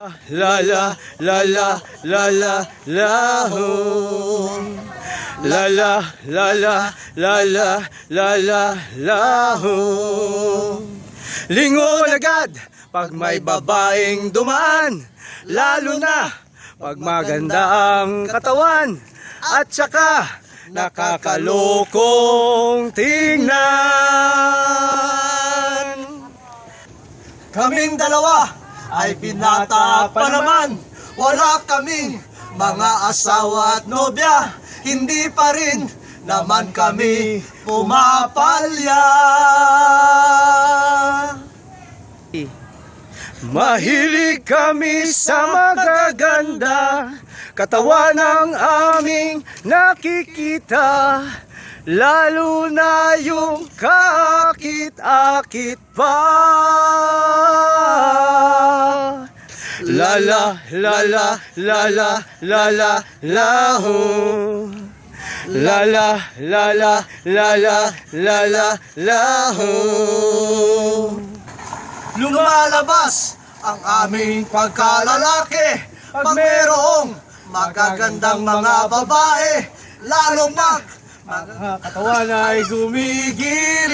La la la la la la la ho. La la la la la la la la la ho. Lingon agad pag may babaeng dumaan, lalo na pag maganda ang katawan at saka nakakalokong tingnan. Kaming dalawa ay binata pa naman, wala kaming mga asawa at nobya, hindi pa rin naman kami pumapalya. Mahilig kami sa magaganda, katawan ng aming nakikita, lalo na yung kaakit-akit pa. La la la la la la la la la ho. La la la la la la la la la ho. Lumalabas ang aming pagkalalaki pag mayroong magagandang mga babae, lalo pag mga katawan ay gumigiling.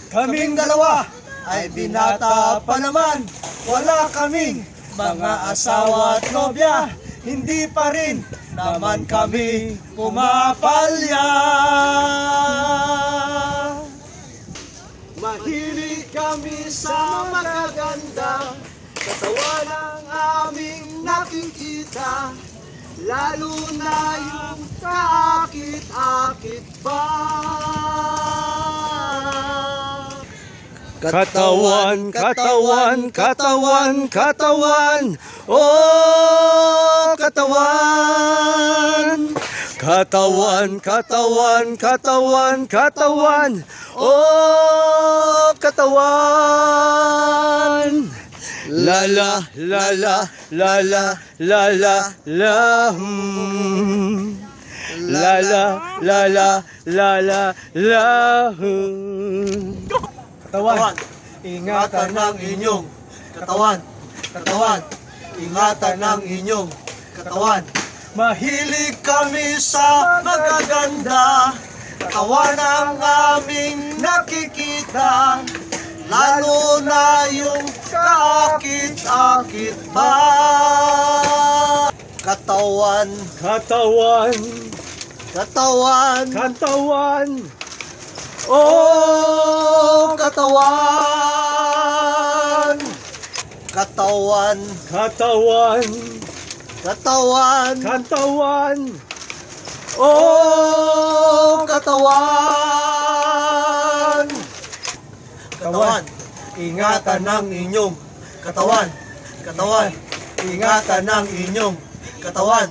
Kaming dalawa ay binata pa naman, wala kaming mga asawa at nobya, hindi pa rin naman kami pumapalya. Mahilig kami sa magaganda, katawan ang aming nakikita, lalo na yung kaakit-akit ba. Katawan, katawan, katawan, katawan, oh katawan. Katawan, katawan, katawan, katawan, oh katawan. La la la la la la la la la la la la la la la la. Katawan, ingatan ng inyong katawan. Katawan, ingatan ng inyong katawan. Mahilig kami sa magaganda, katawan ang aming nakikita, lalo na yung kaakit-akit ba. Katawan, katawan, katawan, katawan, oh katawan. Katawan, katawan, katawan, katawan, oh katawan. Katawan, ingatan ng inyong katawan. Katawan, ingatan ng inyong katawan.